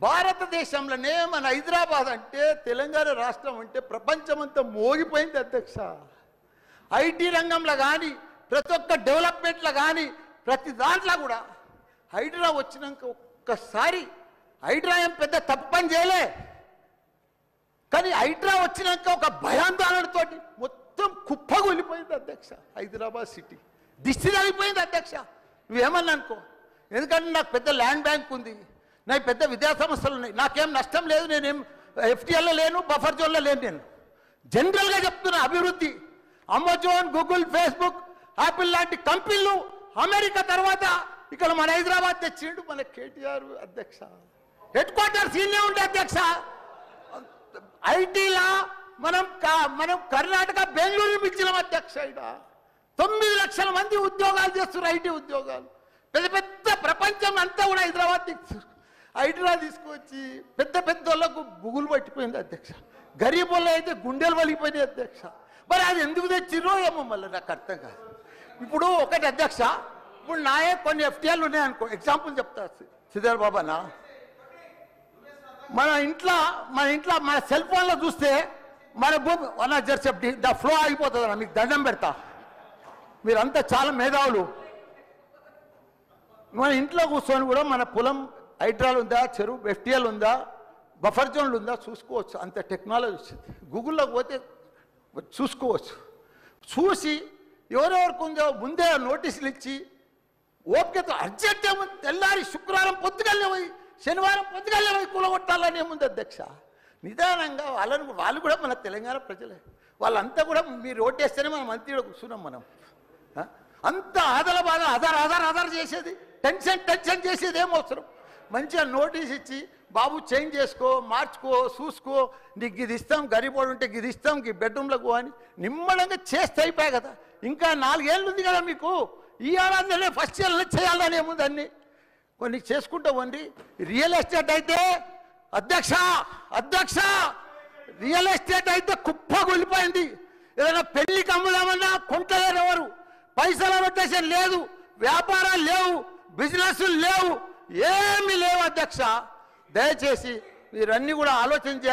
భారతదేశంలోనే మన హైదరాబాద్ అంటే తెలంగాణ రాష్ట్రం అంటే ప్రపంచమంతా మోగిపోయింది అధ్యక్ష. ఐటీ రంగంలో కానీ ప్రతి ఒక్క డెవలప్మెంట్లో కానీ ప్రతి దాంట్లో కూడా హైడ్రా వచ్చినాక ఒక్కసారి హైడ్రా ఏం పెద్ద తప్పు పని చేయలే, కానీ హైడ్రా వచ్చినాక ఒక భయాందోళనతో మొత్తం కుప్పగొలిపోయింది అధ్యక్ష. హైదరాబాద్ సిటీ దిష్టి తగిలిపోయింది అధ్యక్ష. నువ్వేమన్నా అనుకో, ఎందుకంటే నాకు పెద్ద ల్యాండ్ బ్యాంక్ ఉంది, నాకు పెద్ద విద్యా సంస్థలు ఉన్నాయి, నాకేం నష్టం లేదు, నేనేం ఎఫ్టీఎల్లో లేను, బఫర్ జోన్లో లేను. నేను జనరల్గా చెప్తున్నా, అభివృద్ధి అమెజాన్, గూగుల్, ఫేస్బుక్, యాపిల్ లాంటి కంపెనీలు అమెరికా తర్వాత ఇక్కడ మన హైదరాబాద్ తెచ్చిండు మన కేటీఆర్ అధ్యక్ష. హెడ్ క్వార్టర్స్ ఇన్నే ఉండే అధ్యక్ష. ఐటీలా మనం కర్ణాటక బెంగళూరు పిలిచినాం అధ్యక్ష. ఇక్కడ 9 లక్షల మంది ఉద్యోగాలు చేస్తున్నారు, ఐటీ ఉద్యోగాలు. పెద్ద పెద్ద ప్రపంచం అంతా కూడా హైడ్రా తీసుకొచ్చి పెద్ద పెద్ద వాళ్ళకు బుగులు పట్టిపోయింది అధ్యక్ష. గరీబ్ వాళ్ళు అయితే గుండెలు వలిగిపోయినాయి అధ్యక్ష. మరి అది ఎందుకు తెచ్చిర్రో ఏమో మళ్ళీ నాకు అర్థం కాదు. ఇప్పుడు ఒకటి అధ్యక్ష, ఇప్పుడు నాయే కొన్ని ఎఫ్టీఎల్ ఉన్నాయనుకో, ఎగ్జాంపుల్ చెప్తా శ్రీధర్ బాబానా, మన ఇంట్లో మన సెల్ ఫోన్లో చూస్తే మన భూమి జర్సెప్టి ద ఫ్లో అయిపోతుంది అన్న. మీకు దండం పెడతా, మీరంతా చాలా మేధావులు. మన ఇంట్లో కూర్చొని కూడా మన పొలం హైడ్రాలు ఉందా, చెరువు ఎఫ్టీఎల్ ఉందా, బఫర్ జోన్లు ఉందా చూసుకోవచ్చు. అంత టెక్నాలజీ వచ్చింది. గూగుల్లోకి పోతే చూసుకోవచ్చు. చూసి ఎవరెవరికి ఉందో ముందే నోటీసులు ఇచ్చి ఓపికతో అర్జెంట్ ఏముంది, తెల్లారి శుక్రవారం పొద్దుగల్లే పోయి శనివారం పొద్దుగల్లే పోయి కూలగొట్టాలని ఏముంది అధ్యక్ష. నిదానంగా వాళ్ళు కూడా మన తెలంగాణ ప్రజలే, వాళ్ళంతా కూడా మీరు ఓటేస్తేనే మనం మంత్రిలో కూర్చున్నాం. మనం అంత ఆదల బాధ ఆధార్ చేసేది, టెన్షన్ చేసేది ఏం అవసరం. మంచిగా నోటీస్ ఇచ్చి బాబు చేంజ్ చేసుకో, మార్చుకో, చూసుకో, నీకు ఇది ఇస్తాం, గరీబోడు ఉంటే ఇది ఇస్తాం, ఈ బెడ్రూమ్లకు అని నిమ్మడంగా చేస్తే అయిపోయాయి కదా. ఇంకా 4 ఏళ్ళు ఉంది కదా మీకు, ఈ ఏడాదిలోనే ఫస్ట్ ఇయర్లో చేయాలని ఏముంది, అన్ని కొన్ని చేసుకుంటా వండి. రియల్ ఎస్టేట్ అయితే అధ్యక్ష రియల్ ఎస్టేట్ అయితే కుప్పగొలిపోయింది. ఏదైనా పెళ్లికి అమ్ముదామన్నా కొంటలేరు ఎవరు, పైసల రొటేషన్ లేదు, వ్యాపారాలు లేవు, బిజినెస్ లేవు, ఏమీ లేవు అధ్యక్ష. దయచేసి మీరన్నీ కూడా ఆలోచన చేయాలి.